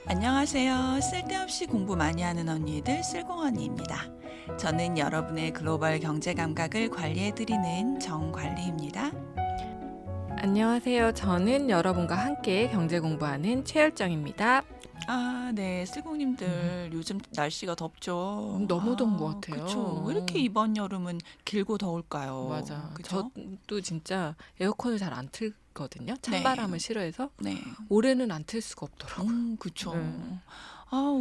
안녕하세요. 쓸데없이 공부 많이 하는 언니들 쓸공언니입니다. 저는 여러분의 글로벌 경제 감각을 관리해드리는 정관리입니다. 안녕하세요. 저는 여러분과 함께 경제 공부하는 최열정입니다. 네, 쓸공님들 요즘 날씨가 덥죠? 너무 더운 것 같아요. 그쵸. 왜 이렇게 이번 여름은 길고 더울까요? 맞아. 그죠? 저도 진짜 에어컨을 잘 안 틀거든요. 찬바람을 싫어해서 네. 올해는 안 틀 수가 없더라고요. 그쵸. 네.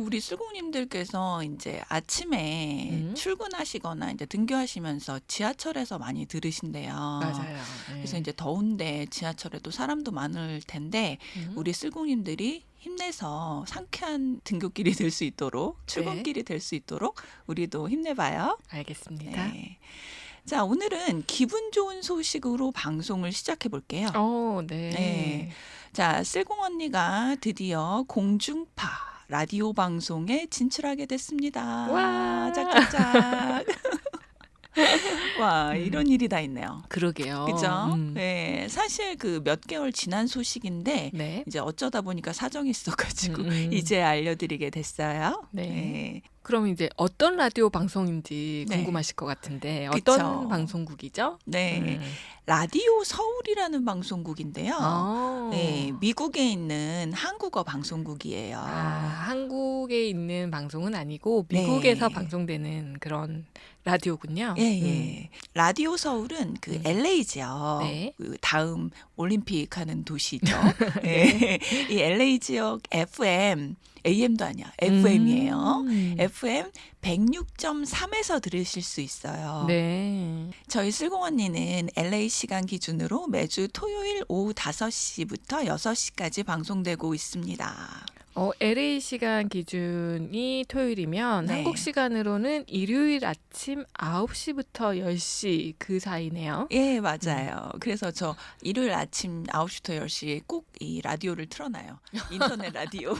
우리 쓸공님들께서 이제 아침에 출근하시거나 이제 등교하시면서 지하철에서 많이 들으신대요. 맞아요. 네. 그래서 이제 더운데 지하철에도 사람도 많을 텐데 우리 쓸공님들이 힘내서 상쾌한 등굣길이 될 수 있도록 출근길이 될 수 있도록 우리도 힘내봐요. 알겠습니다. 네. 자, 오늘은 기분 좋은 소식으로 방송을 시작해 볼게요. 네. 네. 자, 쓸공 언니가 드디어 공중파 라디오 방송에 진출하게 됐습니다. 와. 짝짝짝. 와, 이런 일이 다 있네요. 그러게요. 그죠? 네, 사실 그 몇 개월 지난 소식인데 네. 이제 어쩌다 보니까 사정이 있어가지고 이제 알려드리게 됐어요. 네. 그럼 이제 어떤 라디오 방송인지 네. 궁금하실 것 같은데 그쵸. 어떤 방송국이죠? 네, 라디오 서울이라는 방송국인데요. 네, 미국에 있는 한국어 방송국이에요. 한국에 있는 방송은 아니고 미국에서 네. 방송되는 그런 라디오군요. 예. 라디오 서울은 그 LA지요. 네. 그 다음 올림픽 하는 도시죠. 네. 이 LA 지역 FM, AM도 아니야. FM이에요. FM 106.3에서 들으실 수 있어요. 네. 저희 쓸공 언니는 LA 시간 기준으로 매주 토요일 오후 5시부터 6시까지 방송되고 있습니다. LA 시간 기준이 토요일이면 네. 한국 시간으로는 일요일 아침 9시부터 10시 그 사이네요. 예, 맞아요. 그래서 저 일요일 아침 9시부터 10시에 꼭 이 라디오를 틀어놔요. 인터넷 라디오.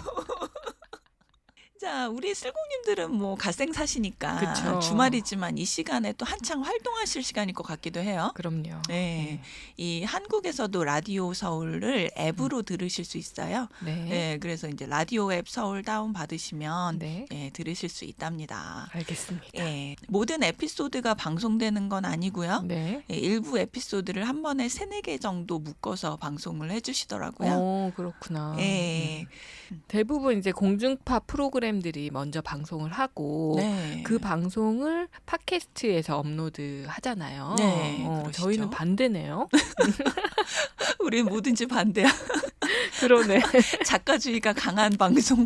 자, 우리 쓸공님들은 뭐 갓생 사시니까 그쵸. 주말이지만 이 시간에 또 한창 활동하실 시간일 것 같기도 해요. 그럼요. 네. 이 한국에서도 라디오 서울을 앱으로 들으실 수 있어요. 네. 네, 그래서 이제 라디오 앱 서울 다운 받으시면 네. 들으실 수 있답니다. 알겠습니다. 예, 모든 에피소드가 방송되는 건 아니고요. 네. 일부 에피소드를 한 번에 3-4개 정도 묶어서 방송을 해주시더라고요. 그렇구나. 예. 대부분 이제 공중파 프로그램들이 먼저 방송을 하고 네. 그 방송을 팟캐스트에서 업로드 하잖아요. 네, 그러시죠. 저희는 반대네요. 우리 뭐든지 반대야. 그러네. 작가주의가 강한 방송.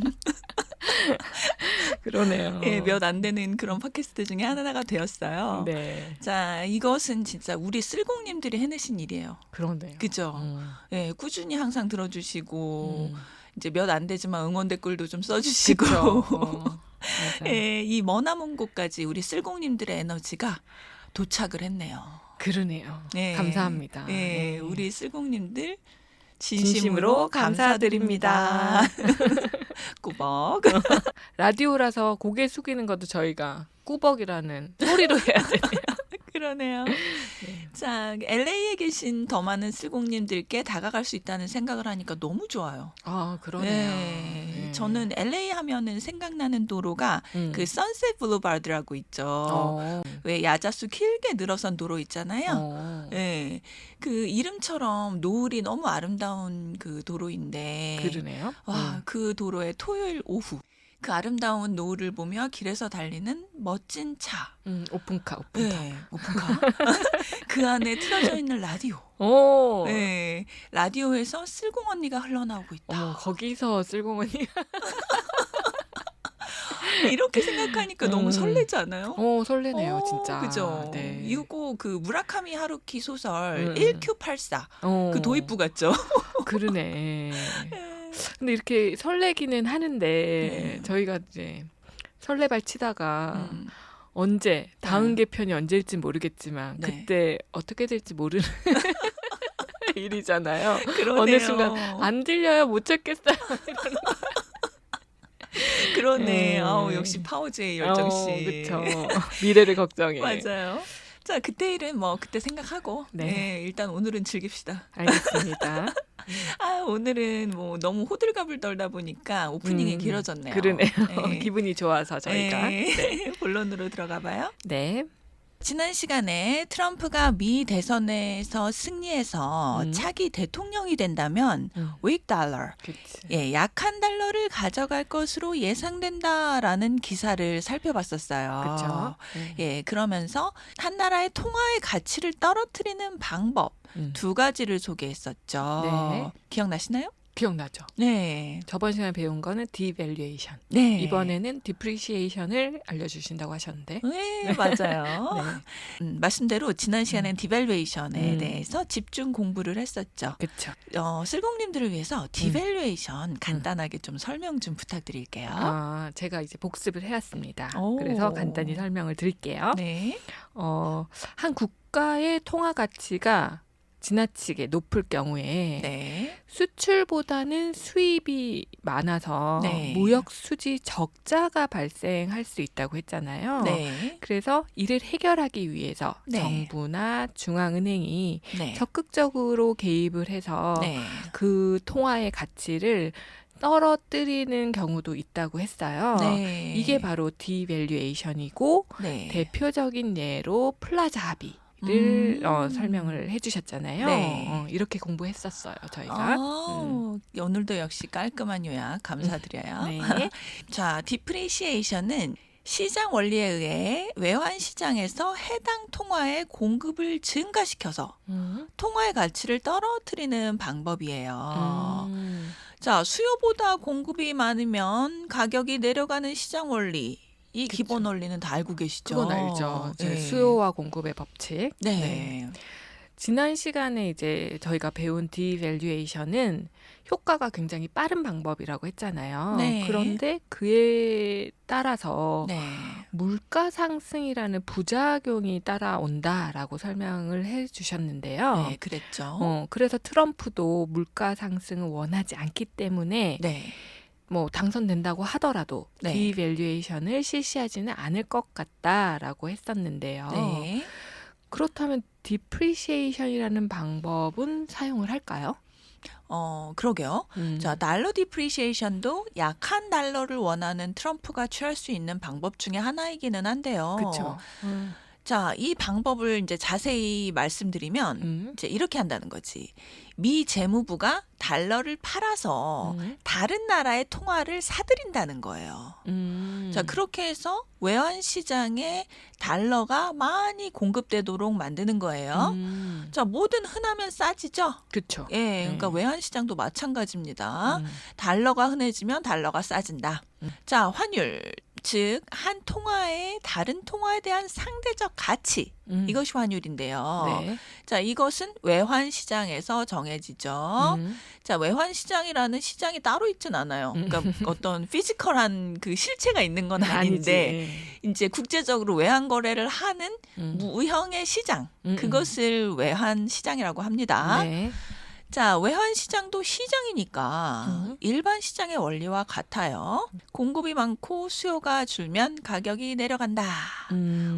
그러네요. 예, 몇 안 되는 그런 팟캐스트 중에 하나가 되었어요. 네. 자, 이것은 진짜 우리 쓸공님들이 해내신 일이에요. 그러네요. 그죠? 예, 꾸준히 항상 들어주시고 이제 몇 안 되지만 응원 댓글도 좀 써주시고. 그렇죠. 예, 이 머나먼 곳까지 우리 쓸공님들의 에너지가 도착을 했네요. 그러네요. 예, 감사합니다. 예, 네. 우리 쓸공님들 진심으로 진심으로 감사드립니다. 꾸벅. 라디오라서 고개 숙이는 것도 저희가 꾸벅이라는 소리로 해야 되네요. 그러네요. 자, LA에 계신 더 많은 쓸공님들께 다가갈 수 있다는 생각을 하니까 너무 좋아요. 그러네요. 네. 저는 LA 하면은 생각나는 도로가 그 선셋 블루바드라고 있죠. 왜 야자수 길게 늘어선 도로 있잖아요. 네. 그 이름처럼 노을이 너무 아름다운 그 도로인데. 그러네요. 와, 그 도로에 토요일 오후 그 아름다운 노을을 보며 길에서 달리는 멋진 차. 오픈카. 네, 오픈카. 그 안에 틀어져 있는 라디오. 네, 라디오에서 쓸공 언니가 흘러나오고 있다. 거기서 쓸공언니가 이렇게 생각하니까 너무 설레지 않아요? 설레네요, 진짜. 그죠? 네. 이거 그 무라카미 하루키 소설 1Q84 그 도입부 같죠? 그러네. 근데 이렇게 설레기는 하는데 저희가 이제 설레발 치다가 언제 다음 개편이 언제일지 모르겠지만 그때 어떻게 될지 모르는 일이잖아요. 그러네요. 어느 순간 안 들려요, 못 찾겠어요. 그러네. 역시 파워제이 열정 씨. 그렇죠. 미래를 걱정해. 맞아요. 자, 그때 일은 뭐 그때 생각하고 네. 네, 일단 오늘은 즐깁시다. 알겠습니다. 아, 오늘은 뭐 너무 호들갑을 떨다 보니까 오프닝이 길어졌네요. 그러네요. 네. 기분이 좋아서 저희가. 네. 네. 본론으로 들어가 봐요. 네. 지난 시간에 트럼프가 미 대선에서 승리해서 차기 대통령이 된다면 weak dollar, 그치. 예, 약한 달러를 가져갈 것으로 예상된다라는 기사를 살펴봤었어요. 그렇죠. 예, 그러면서 한 나라의 통화의 가치를 떨어뜨리는 방법 두 가지를 소개했었죠. 네. 기억나시나요? 기억나죠? 네. 저번 시간에 배운 거는 디밸류에이션. 네. 이번에는 디프리시에이션을 알려주신다고 하셨는데. 네, 맞아요. 네. 말씀대로 지난 시간엔 디밸류에이션에 음. 대해서 집중 공부를 했었죠. 그렇죠. 슬공님들을 위해서 디밸류에이션 간단하게 좀 설명 좀 부탁드릴게요. 제가 이제 복습을 해왔습니다. 오. 그래서 간단히 설명을 드릴게요. 네. 한 국가의 통화 가치가 지나치게 높을 경우에 네. 수출보다는 수입이 많아서 네. 무역 수지 적자가 발생할 수 있다고 했잖아요. 네. 그래서 이를 해결하기 위해서 네. 정부나 중앙은행이 네. 적극적으로 개입을 해서 네. 그 통화의 가치를 떨어뜨리는 경우도 있다고 했어요. 네. 이게 바로 디밸류에이션이고 네. 대표적인 예로 플라자 합의를 음. 설명을 해주셨잖아요. 네. 이렇게 공부했었어요, 저희가. 오늘도 역시 깔끔한 요약 감사드려요. 네. 자, 디프리시에이션은 시장 원리에 의해 외환 시장에서 해당 통화의 공급을 증가시켜서 통화의 가치를 떨어뜨리는 방법이에요. 자, 수요보다 공급이 많으면 가격이 내려가는 시장 원리. 이 그쵸. 기본 원리는 다 알고 계시죠? 그건 알죠. 네. 수요와 공급의 법칙. 네. 지난 시간에 이제 저희가 배운 디밸류에이션은 효과가 굉장히 빠른 방법이라고 했잖아요. 네. 그런데 그에 따라서 네. 물가 상승이라는 부작용이 따라온다라고 설명을 해주셨는데요. 네, 그랬죠. 그래서 트럼프도 물가 상승을 원하지 않기 때문에 네. 뭐 당선된다고 하더라도 네. 디밸류에이션을 실시하지는 않을 것 같다라고 했었는데요. 네. 그렇다면 디프리시에이션이라는 방법은 사용을 할까요? 그러게요. 자, 달러 디프리시에이션도 약한 달러를 원하는 트럼프가 취할 수 있는 방법 중에 하나이기는 한데요. 그렇죠. 자, 이 방법을 이제 자세히 말씀드리면 이제 이렇게 한다는 거지. 미 재무부가 달러를 팔아서 다른 나라의 통화를 사들인다는 거예요. 자, 그렇게 해서 외환 시장에 달러가 많이 공급되도록 만드는 거예요. 자, 뭐든 흔하면 싸지죠? 그렇죠. 예, 그러니까 외환 시장도 마찬가지입니다. 달러가 흔해지면 달러가 싸진다. 자, 환율. 즉, 한 통화의 다른 통화에 대한 상대적 가치. 이것이 환율인데요. 네. 자, 이것은 외환 시장에서 정해지죠. 자, 외환 시장이라는 시장이 따로 있진 않아요. 그러니까 어떤 피지컬한 그 실체가 있는 건 아닌데, 이제 국제적으로 외환 거래를 하는 무형의 시장. 그것을 외환 시장이라고 합니다. 네. 자, 외환 시장도 시장이니까 일반 시장의 원리와 같아요. 공급이 많고 수요가 줄면 가격이 내려간다.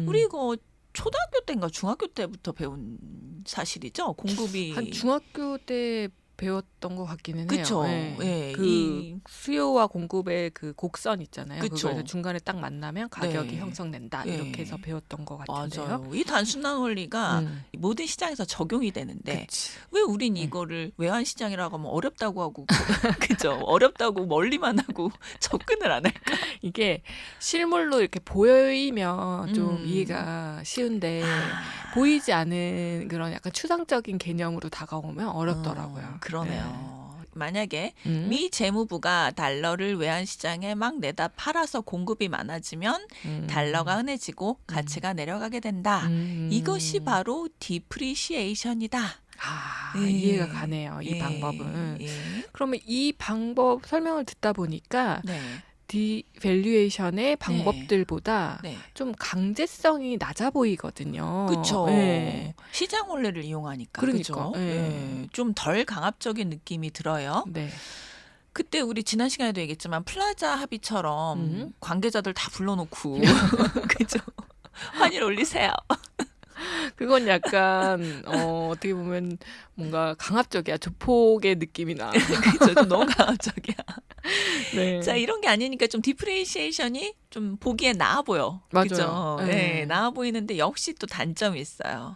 우리 이거 초등학교 때인가 중학교 때부터 배운 사실이죠. 공급이 한 중학교 때 배웠던 것 같기는 해요. 그쵸. 네. 예, 그 수요와 공급의 그 곡선 있잖아요. 그쵸. 그거에서 중간에 딱 만나면 가격이 네. 형성된다. 예. 이렇게 해서 배웠던 것 같은데요. 맞아요. 이 단순한 원리가 모든 시장에서 적용이 되는데 왜 우린 이거를 외환 시장이라고 하면 어렵다고 하고 그죠? 어렵다고 멀리만 하고 접근을 안 할까? 이게 실물로 이렇게 보이면 좀 이해가 쉬운데 보이지 않은 그런 약간 추상적인 개념으로 다가오면 어렵더라고요. 그러네요. 만약에 음. 미 재무부가 달러를 외환 시장에 막 내다 팔아서 공급이 많아지면 달러가 흔해지고 가치가 내려가게 된다. 이것이 바로 디프리시에이션이다. 예. 이해가 가네요. 이 예. 방법은. 예. 그러면 이 방법 설명을 듣다 보니까 네. 디밸류에이션의 방법들보다 네. 좀 강제성이 낮아 보이거든요. 그렇죠. 네. 시장 원리를 이용하니까. 그러니까, 그죠? 예. 좀 덜 강압적인 느낌이 들어요. 네. 그때 우리 지난 시간에도 얘기했지만 플라자 합의처럼 관계자들 다 불러놓고 그죠? 환율 올리세요. 그건 약간 어떻게 보면 뭔가 강압적이야. 조폭의 느낌이 나. 그죠? 좀 너무 강압적이야. 네. 자, 이런 게 아니니까 좀 디프리시에이션이 좀 보기에 나아 보여. 맞아요. 그죠? 네. 네, 나아 보이는데 역시 또 단점이 있어요.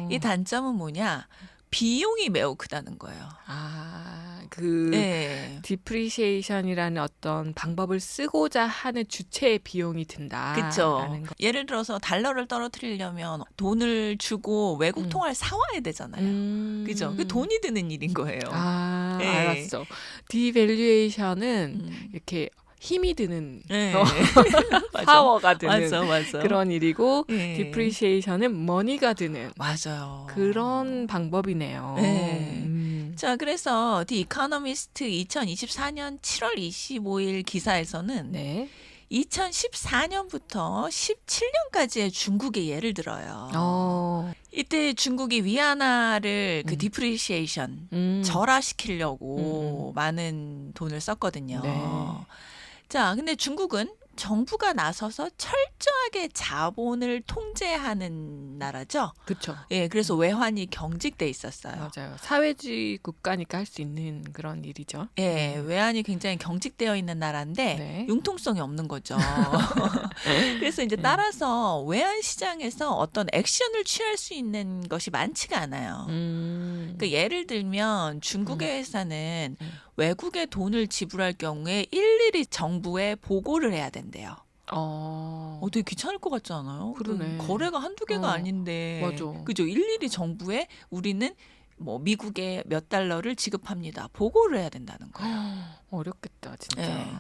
이 단점은 뭐냐? 비용이 매우 크다는 거예요. 그 네. 디프리시에이션이라는 어떤 방법을 쓰고자 하는 주체의 비용이 든다. 그렇죠. 예를 들어서 달러를 떨어뜨리려면 돈을 주고 외국 통화를 사와야 되잖아요. 그죠? 그 돈이 드는 일인 거예요. 네. 알았어. 디밸류에이션은 이렇게 힘이 드는 네. 파워가 드는 맞아. 그런 일이고 네. 디프리시에이션은 머니가 드는 맞아요. 그런 방법이네요. 네. 자, 그래서 The Economist 2024년 7월 25일 기사에서는 네. 2014년부터 17년까지의 중국의 예를 들어요. 이때 중국이 위안화를 그 디프리시에이션 절하시키려고 많은 돈을 썼거든요. 네. 자, 근데 중국은 정부가 나서서 철저하게 자본을 통제하는 나라죠. 그렇죠. 예, 그래서 외환이 경직돼 있었어요. 맞아요. 사회주의 국가니까 할 수 있는 그런 일이죠. 예, 외환이 굉장히 경직되어 있는 나라인데 네. 융통성이 없는 거죠. 그래서 이제 따라서 외환 시장에서 어떤 액션을 취할 수 있는 것이 많지가 않아요. 그러니까 예를 들면 중국의 회사는 외국에 돈을 지불할 경우에 일일이 정부에 보고를 해야 된대요. 되게 귀찮을 것 같지 않아요? 그러네. 거래가 한두 개가 아닌데. 맞아. 그죠? 일일이 정부에 우리는 뭐 미국에 몇 달러를 지급합니다. 보고를 해야 된다는 거예요. 어렵겠다, 진짜. 네.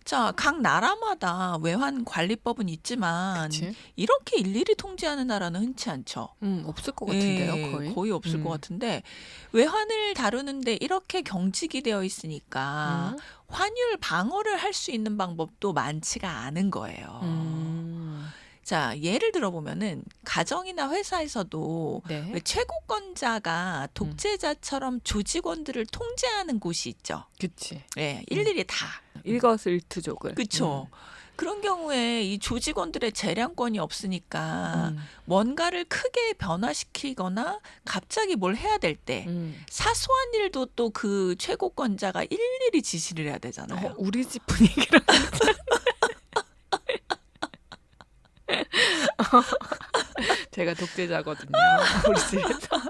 자, 각 나라마다 외환 관리법은 있지만 그치? 이렇게 일일이 통제하는 나라는 흔치 않죠. 없을 것 같은데요, 예, 거의? 없을 것 같은데 외환을 다루는데 이렇게 경직이 되어 있으니까 환율 방어를 할 수 있는 방법도 많지가 않은 거예요. 자, 예를 들어보면은 가정이나 회사에서도 네. 왜 최고권자가 독재자처럼 조직원들을 통제하는 곳이 있죠. 그치. 예, 일일이 다. 일거수일투족을. 그렇죠. 그런 경우에 이 조직원들의 재량권이 없으니까 뭔가를 크게 변화시키거나 갑자기 뭘 해야 될 때 사소한 일도 또 그 최고권자가 일일이 지시를 해야 되잖아요. 우리 집 분위기랑 제가 독재자거든요. 우리 집에서.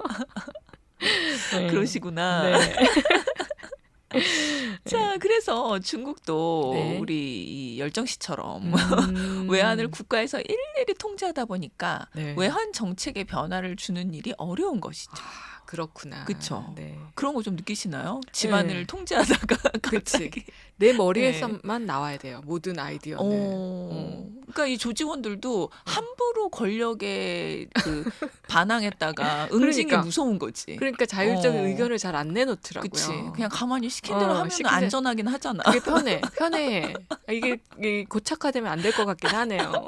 네. 그러시구나. 네. 자, 그래서 중국도 네. 우리 이 열정 씨처럼 외환을 국가에서 일일이 통제하다 보니까 네. 외환 정책에 변화를 주는 일이 어려운 것이죠. 그렇구나. 그쵸. 네. 그런 거 좀 느끼시나요? 집안을 네. 통제하다가 갑자기. 내 머리에서만 나와야 돼요. 모든 아이디어는. 그러니까 이 조직원들도 함부로 권력에 그 반항했다가 응징이 그러니까. 무서운 거지. 그러니까 자율적인 의견을 잘 안 내놓더라고요. 그치. 그냥 가만히 시킨 대로 하면 시킨 대로- 안전하긴 하잖아. 그게 편해. 이게 고착화되면 안 될 것 같긴 하네요.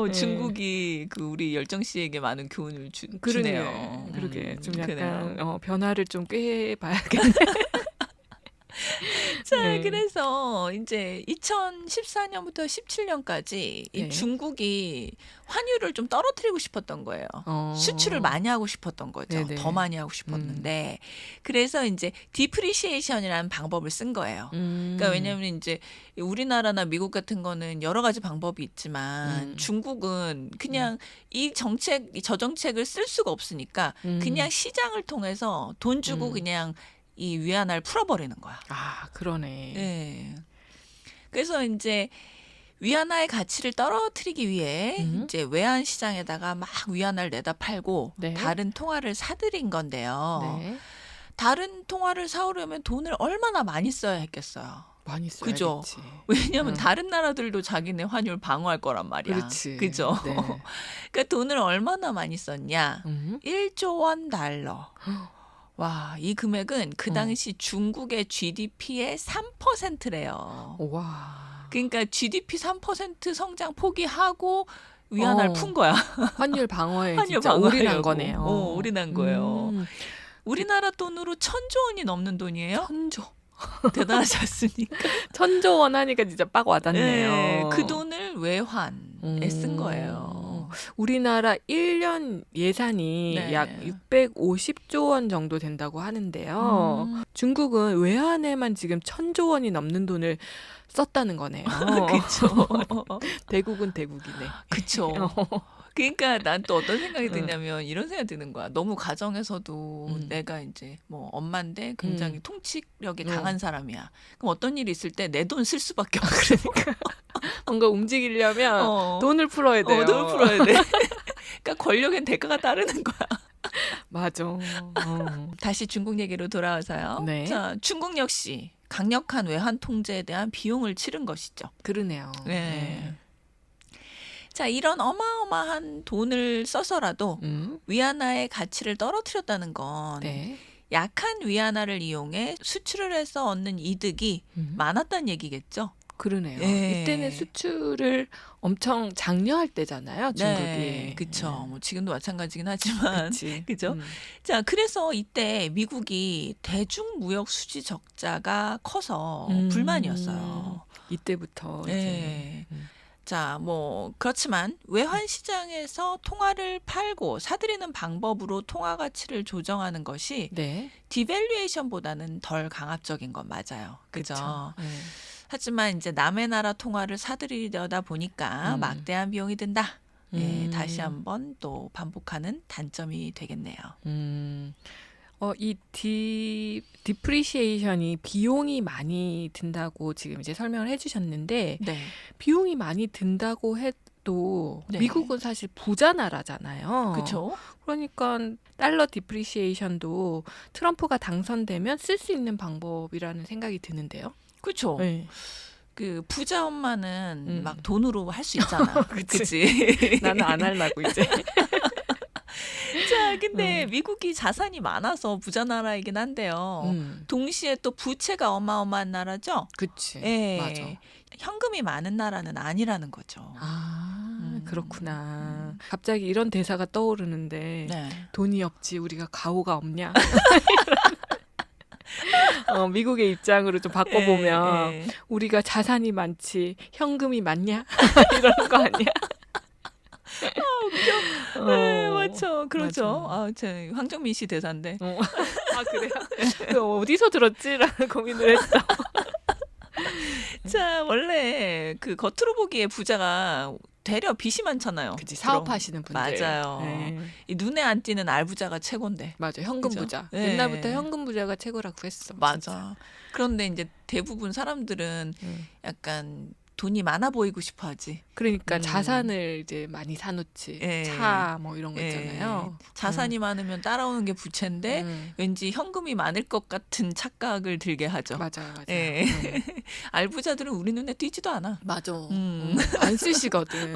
네. 중국이 그 우리 열정 씨에게 많은 교훈을 주네요. 그러게 좀 약간 그래요. 변화를 좀 꾀봐야겠네. 자, 네. 그래서 이제 2014년부터 17년까지 이 네. 중국이 환율을 좀 떨어뜨리고 싶었던 거예요. 수출을 많이 하고 싶었던 거죠. 네네. 더 많이 하고 싶었는데 그래서 이제 디프리시에이션이라는 방법을 쓴 거예요. 그러니까 왜냐하면 이제 우리나라나 미국 같은 거는 여러 가지 방법이 있지만 중국은 그냥 이 정책을 쓸 수가 없으니까 그냥 시장을 통해서 돈 주고 그냥 이 위안화를 풀어버리는 거야. 그러네. 네. 그래서 이제 위안화의 가치를 떨어뜨리기 위해 이제 외환 시장에다가 막 위안화를 내다 팔고 네. 다른 통화를 사들인 건데요. 네. 다른 통화를 사오려면 돈을 얼마나 많이 써야 했겠어요. 많이 써야겠지. 그죠? 왜냐하면 다른 나라들도 자기네 환율 방어할 거란 말이야. 그렇지. 그죠? 네. 그러니까 돈을 얼마나 많이 썼냐? 1조 원 달러. 와, 이 금액은 그 당시 중국의 GDP의 3%래요. 와. 그러니까 GDP 3% 성장 포기하고 위안화를 푼 거야. 환율 방어에 환율 진짜 올인한 방어하려고. 거네요. 올인한 거예요. 우리나라 돈으로 1,000조 원이 넘는 돈이에요. 1,000조. 대단하지 않습니까? 1,000조 원 하니까 진짜 빡 와닿네요. 네, 그 돈을 외환에 쓴 거예요. 우리나라 1년 예산이 네. 약 650조 원 정도 된다고 하는데요. 중국은 외환에만 지금 1,000조 원이 넘는 돈을 썼다는 거네요. 그쵸. 대국은 대국이네. 그쵸. 그러니까 난 또 어떤 생각이 드냐면 이런 생각이 드는 거야. 너무 가정에서도 내가 이제 뭐 엄마인데 굉장히 통치력이 강한 사람이야. 그럼 어떤 일이 있을 때 내 돈 쓸 수밖에 없어. 뭔가 움직이려면 어. 돈을 풀어야 돼요. 돈을 풀어야 돼. 그러니까 권력엔 대가가 따르는 거야. 맞아. 다시 중국 얘기로 돌아와서요. 네. 자, 중국 역시 강력한 외환 통제에 대한 비용을 치른 것이죠. 그러네요. 네. 자, 이런 어마어마한 돈을 써서라도 위안화의 가치를 떨어뜨렸다는 건 네. 약한 위안화를 이용해 수출을 해서 얻는 이득이 많았다는 얘기겠죠. 그러네요. 예. 이때는 수출을 엄청 장려할 때잖아요, 중국이. 네, 그쵸. 뭐 지금도 마찬가지긴 하지만. 그치. 그죠? 자, 그래서 이때 미국이 대중무역 수지 적자가 커서 불만이었어요. 이때부터 네. 이제. 자, 뭐 그렇지만 외환 시장에서 통화를 팔고 사들이는 방법으로 통화 가치를 조정하는 것이 네. 디밸류에이션보다는 덜 강압적인 건 맞아요. 그죠? 그쵸. 네. 하지만 이제 남의 나라 통화를 사들이려다 보니까 막대한 비용이 든다. 예, 다시 한번 또 반복하는 단점이 되겠네요. 이 디프리시에이션이 비용이 많이 든다고 지금 이제 설명을 해주셨는데 네. 비용이 많이 든다고 해도 네. 미국은 사실 부자 나라잖아요. 그렇죠. 그러니까 달러 디프리시에이션도 트럼프가 당선되면 쓸 수 있는 방법이라는 생각이 드는데요. 그렇죠. 네. 그 부자 엄마는 막 돈으로 할 수 있잖아. 그치. 그치? 나는 안 하려고 이제. 자, 근데 미국이 자산이 많아서 부자 나라이긴 한데요. 동시에 또 부채가 어마어마한 나라죠. 그치. 예. 맞아. 현금이 많은 나라는 아니라는 거죠. 아, 그렇구나. 갑자기 이런 대사가 떠오르는데 네. 돈이 없지 우리가 가오가 없냐? 미국의 입장으로 좀 바꿔보면 예. 우리가 자산이 많지 현금이 많냐? 이러는 거 아니야? 웃겨. 네, 맞죠. 그렇죠. 맞아. 아, 제 황정민 씨 대사인데. 아 그래요? 그 어디서 들었지라는 고민을 했어. 자, 원래 그 겉으로 보기에 부자가 되려 빚이 많잖아요. 그치, 사업하시는 분들. 맞아요. 네. 이 눈에 안 띄는 알부자가 최고인데. 맞아, 현금 그죠? 부자. 네. 옛날부터 현금 부자가 최고라고 했어. 맞아. 진짜. 그런데 이제 대부분 사람들은 약간 돈이 많아 보이고 싶어 하지. 그러니까 자산을 이제 많이 사놓지. 예. 차 뭐 이런 거 예. 있잖아요. 자산이 많으면 따라오는 게 부채인데 왠지 현금이 많을 것 같은 착각을 들게 하죠. 맞아요, 맞아요. 예. 알부자들은 우리 눈에 띄지도 않아. 맞아. 안 쓰시거든.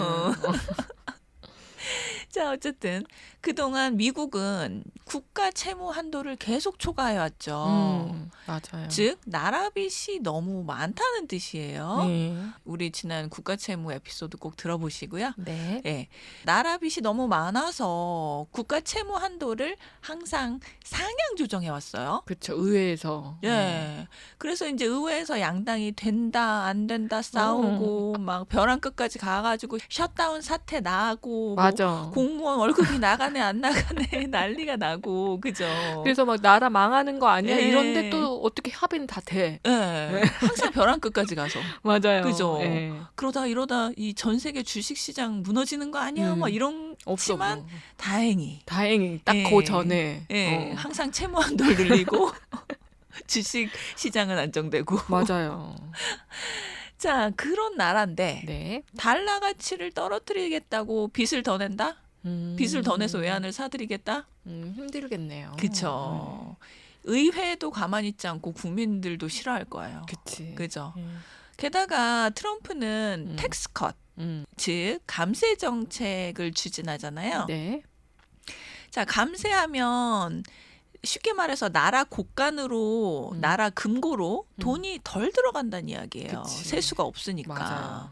자, 어쨌든 그동안 미국은 국가 채무 한도를 계속 초과해왔죠. 맞아요. 즉 나라 빚이 너무 많다는 뜻이에요. 네. 우리 지난 국가 채무 에피소드 꼭 들어보시고요. 네. 예, 나라 빚이 너무 많아서 국가 채무 한도를 항상 상향 조정해 왔어요. 그렇죠. 의회에서. 예. 그래서 이제 의회에서 양당이 된다 안 된다 싸우고 막 벼랑 끝까지 가가지고 셧다운 사태 나고 뭐 맞아. 공무원 월급이 나가네 안 나가네 난리가 나고 그죠. 그래서 막 나라 망하는 거 아니야? 예. 이런데 또 어떻게 합의는 다 돼. 예. 항상 벼랑 끝까지 가서 맞아요. 그죠. 예. 그러다 이러다 이 전 세계 주식 시장 무너지는 거 아니야? 막 이런 없어. 지만 뭐. 다행히 딱 예. 그 전에. 예. 항상 채무 한도를 늘리고 주식 시장은 안정되고 맞아요. 자, 그런 나라인데 네. 달러 가치를 떨어뜨리겠다고 빚을 더 낸다? 빚을 더 내서 외환을 사들이겠다? 힘들겠네요. 그쵸. 의회도 가만히 있지 않고 국민들도 싫어할 거예요. 그치. 그죠. 게다가 트럼프는 텍스컷, 즉 감세 정책을 추진하잖아요. 네. 자, 감세하면 쉽게 말해서 나라 곳간으로 나라 금고로 돈이 덜 들어간다는 이야기예요. 그치. 세수가 없으니까. 맞아요.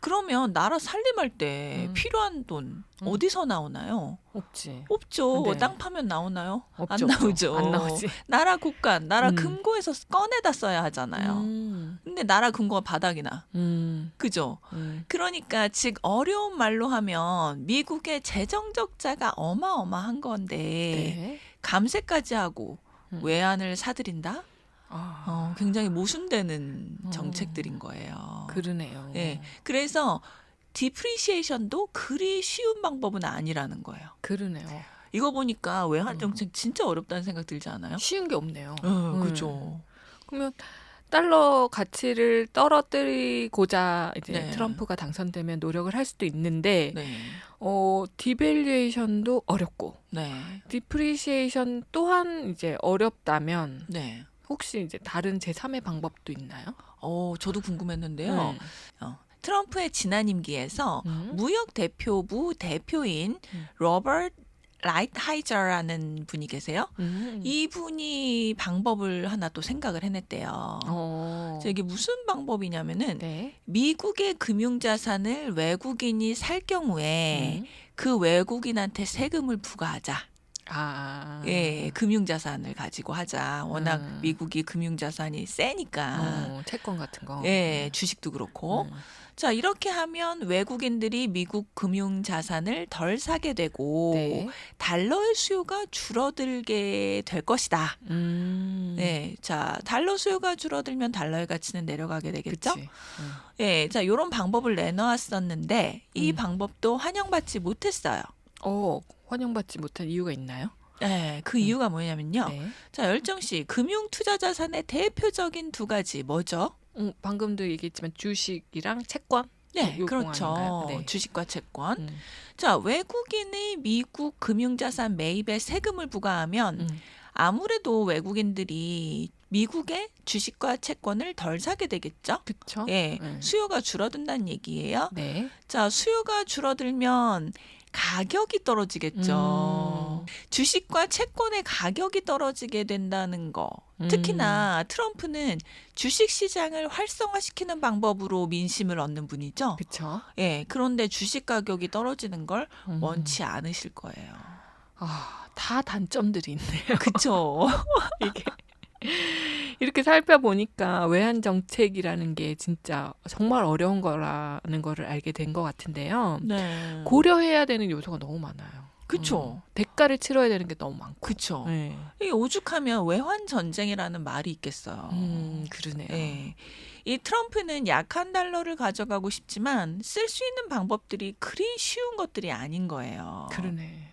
그러면 나라 살림할 때 필요한 돈 음. 어디서 나오나요? 없지. 없죠. 네. 땅 파면 나오나요? 없죠, 안 없죠. 나오죠. 안 나오지. 나라 국간, 나라 음. 금고에서 꺼내다 써야 하잖아요. 근데 나라 금고가 바닥이나. 그죠? 그러니까 즉 어려운 말로 하면 미국의 재정 적자가 어마어마한 건데 네. 감세까지 하고 음. 외환을 사들인다? 아, 굉장히 모순되는 정책들인 거예요. 그러네요. 예. 그래서 디프리시에이션도 그리 쉬운 방법은 아니라는 거예요. 그러네요. 이거 보니까 외환 정책 진짜 어렵다는 생각 들지 않아요? 쉬운 게 없네요. 그죠. 그러면 달러 가치를 떨어뜨리고자 이제 네. 트럼프가 당선되면 노력을 할 수도 있는데 네. 디밸류에이션도 어렵고 네. 디프리시에이션 또한 이제 어렵다면 네. 혹시 이제 다른 제3의 방법도 있나요? 저도 궁금했는데요. 트럼프의 지난 임기에서 무역 대표부 대표인 로버트 라이트하이저라는 분이 계세요. 이분이 방법을 하나 또 생각을 해냈대요. 그래서 이게 무슨 방법이냐면은 네. 미국의 금융자산을 외국인이 살 경우에 그 외국인한테 세금을 부과하자. 예, 금융자산을 가지고 하자. 워낙 미국이 금융자산이 세니까. 채권 같은 거. 예, 주식도 그렇고. 자, 이렇게 하면 외국인들이 미국 금융자산을 덜 사게 되고 네. 달러의 수요가 줄어들게 될 것이다. 네, 자, 달러 수요가 줄어들면 달러의 가치는 내려가게 되겠죠? 그치. 예, 자, 이런 방법을 내놓았었는데 이 방법도 환영받지 못했어요. 환영받지 못한 이유가 있나요? 네, 그 이유가 뭐냐면요. 네. 자, 열정 씨, 금융 투자 자산의 대표적인 두 가지 뭐죠? 방금도 얘기했지만 주식이랑 채권? 네, 요거 그렇죠. 아닌가요? 네. 주식과 채권. 음. 자, 외국인의 미국 금융자산 매입에 세금을 부과하면 아무래도 외국인들이 미국의 주식과 채권을 덜 사게 되겠죠? 그쵸? 예, 수요가 줄어든다는 얘기예요. 네. 자, 수요가 줄어들면 가격이 떨어지겠죠. 주식과 채권의 가격이 떨어지게 된다는 거. 특히나 트럼프는 주식 시장을 활성화시키는 방법으로 민심을 얻는 분이죠. 그쵸? 예, 그런데 주식 가격이 떨어지는 걸 원치 않으실 거예요. 다 단점들이 있네요. 그쵸? 이게 이렇게 살펴보니까 외환 정책이라는 게 진짜 정말 어려운 거라는 거를 알게 된 것 같은데요. 네. 고려해야 되는 요소가 너무 많아요. 그쵸? 대가를 치러야 되는 게 너무 많고. 그쵸? 네. 이게 오죽하면 외환 전쟁이라는 말이 있겠어요. 그러네요. 예. 이 트럼프는 약한 달러를 가져가고 싶지만 쓸 수 있는 방법들이 그리 쉬운 것들이 아닌 거예요. 그러네.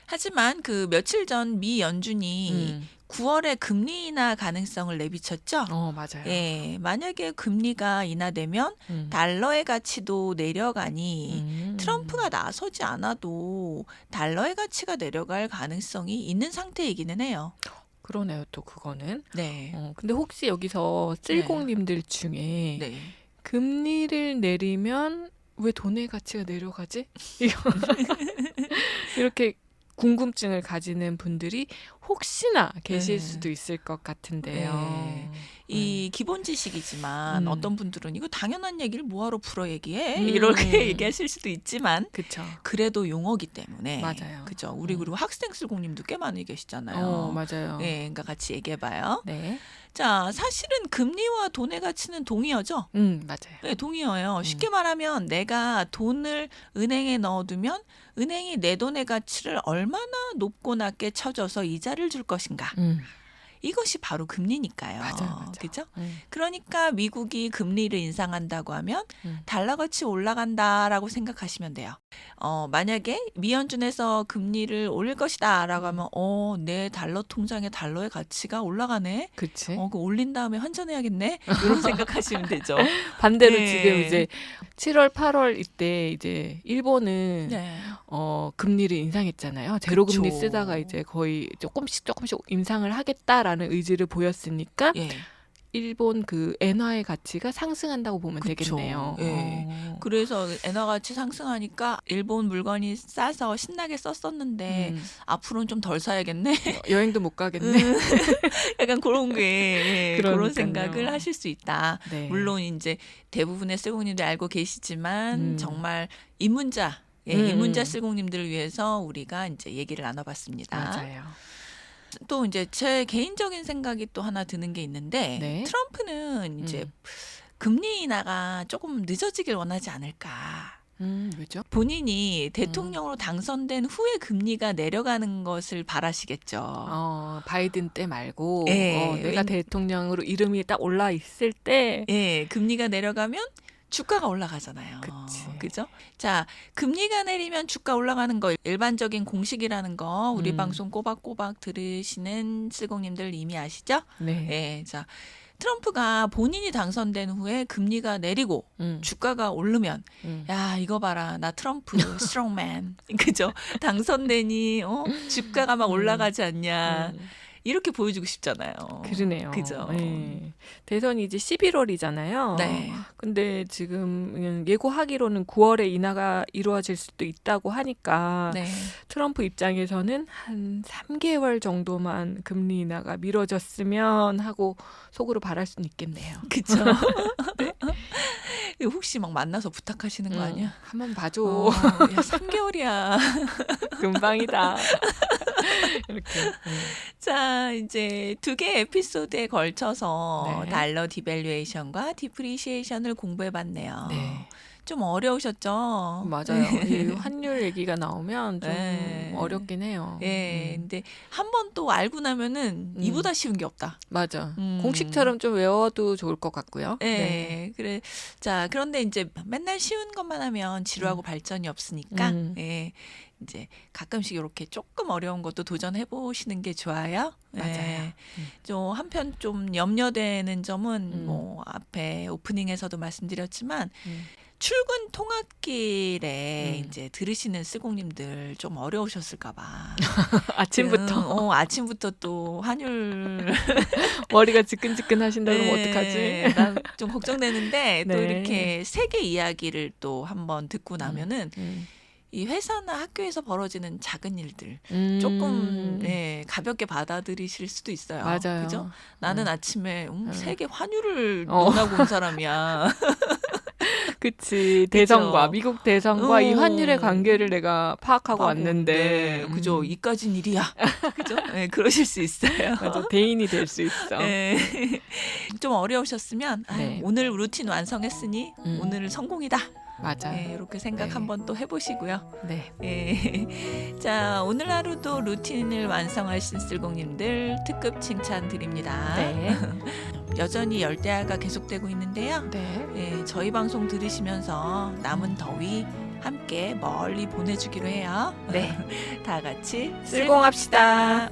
하지만 그 며칠 전 미 연준이 9월에 금리 인하 가능성을 내비쳤죠. 맞아요. 예, 만약에 금리가 인하되면 달러의 가치도 내려가니 트럼프가 나서지 않아도 달러의 가치가 내려갈 가능성이 있는 상태이기는 해요. 그러네요. 또 그거는. 네. 근데 혹시 여기서 쓸공님들 중에 네. 금리를 내리면 왜 돈의 가치가 내려가지? 이렇게 궁금증을 가지는 분들이 혹시나 계실 수도 있을 것 같은데요. 네. 이 기본 지식이지만 어떤 분들은 이거 당연한 얘기를 뭐하러 풀어 얘기해? 이렇게 얘기하실 수도 있지만 그쵸. 그래도 용어기 때문에 맞아요. 그죠. 우리 그리고 학생 쓸공님도 꽤 많이 계시잖아요. 맞아요. 예, 그러니까 같이 얘기해봐요. 네. 자, 사실은 금리와 돈의 가치는 동의어죠. 맞아요. 네, 동의어예요. 쉽게 말하면 내가 돈을 은행에 넣어두면 은행이 내 돈의 가치를 얼마나 높고 낮게 쳐줘서 이자를 줄 것인가. 이것이 바로 금리니까요. 맞아요. 그죠? 그러니까 미국이 금리를 인상한다고 하면 달러 가치 올라간다라고 생각하시면 돼요. 만약에 미연준에서 금리를 올릴 것이다라고 하면 내 달러 통장에 달러의 가치가 올라가네. 그치. 그 올린 다음에 환전해야겠네. 이런 생각하시면 되죠. 반대로 네. 지금 이제 7월, 8월 이때 이제 일본은 네. 금리를 인상했잖아요. 제로 금리 그쵸. 쓰다가 이제 거의 조금씩 인상을 하겠다라는 의지를 보였으니까 예. 일본 그 엔화의 가치가 상승한다고 보면 그쵸. 되겠네요. 예. 그래서 엔화 가치 상승하니까 일본 물건이 싸서 신나게 썼었는데 앞으로는 좀 덜 사야겠네. 여행도 못 가겠네. 약간 그런 게 그런 그러니까요. 생각을 하실 수 있다. 네. 물론 이제 대부분의 쓸공님들 알고 계시지만 정말 입문자 음. 입문자 쓸공님들을 위해서 우리가 이제 얘기를 나눠봤습니다. 맞아요. 또 이제 제 개인적인 생각이 또 하나 드는 게 있는데 네. 트럼프는 이제 금리 인하가 조금 늦어지길 원하지 않을까. 왜죠? 본인이 대통령으로 당선된 후에 금리가 내려가는 것을 바라시겠죠. 바이든 때 말고 예, 내가 대통령으로 이름이 딱 올라 있을 때 예, 금리가 내려가면 주가가 올라가잖아요. 그치. 그죠? 자, 금리가 내리면 주가 올라가는 거 일반적인 공식이라는 거 우리 방송 꼬박꼬박 들으시는 쓸공님들 이미 아시죠? 네. 예, 자, 트럼프가 본인이 당선된 후에 금리가 내리고 주가가 오르면 야 이거 봐라 나 트럼프 스트롱맨 그죠? 당선되니 주가가 막 올라가지 않냐 이렇게 보여주고 싶잖아요. 그러네요. 그죠? 네. 대선이 이제 11월이잖아요. 네. 근데 지금 예고하기로는 9월에 인하가 이루어질 수도 있다고 하니까 네. 트럼프 입장에서는 한 3개월 정도만 금리 인하가 미뤄졌으면 하고 속으로 바랄 수는 있겠네요. 그죠? 네. 혹시 막 만나서 부탁하시는 거 아니야? 한번 봐줘. 야 3개월이야. 금방이다. 이렇게. 자, 이제 2개 에피소드에 걸쳐서 네. 달러 디밸류에이션과 디프리시에이션을 공부해봤네요. 네. 좀 어려우셨죠? 맞아요. 이 환율 얘기가 나오면 좀 네. 어렵긴 해요. 예, 근데 한 번 또 알고 나면은 이보다 쉬운 게 없다. 맞아. 공식처럼 좀 외워도 좋을 것 같고요. 예, 네. 그래. 자, 그런데 이제 맨날 쉬운 것만 하면 지루하고 발전이 없으니까, 예, 이제 가끔씩 이렇게 조금 어려운 것도 도전해 보시는 게 좋아요. 맞아요. 예. 좀 한편 좀 염려되는 점은 뭐 앞에 오프닝에서도 말씀드렸지만 출근 통학길에 이제 들으시는 쓰공님들 좀 어려우셨을까봐. 아침부터 아침부터 또 환율 머리가 지끈지끈 하신다고 하면 어떡하지? 난 좀 걱정되는데 또 네. 이렇게 세계 이야기를 또 한번 듣고 나면은 이 회사나 학교에서 벌어지는 작은 일들 조금 가볍게 받아들이실 수도 있어요. 맞아요. 그죠? 나는 아침에 세계 환율을 논하고 온 사람이야. 그치. 대선과 그죠? 미국 대선과 이 환율의 관계를 내가 파악하고 하고, 왔는데 그죠? 이까진 일이야. 그죠? 네, 그러실 수 있어요. 맞아. 대인이 될 수 있어. 네. 좀 어려우셨으면 네. 오늘 루틴 완성했으니 오늘은 성공이다. 맞아. 네, 이렇게 생각 네. 한번 또 해보시고요. 네. 예. 자, 오늘 하루도 루틴을 완성하신 쓸공님들 특급 칭찬 드립니다. 네. 여전히 열대야가 계속되고 있는데요. 네. 예, 저희 방송 들으시면서 남은 더위 함께 멀리 보내주기로 해요. 네. 다 같이 쓸공합시다.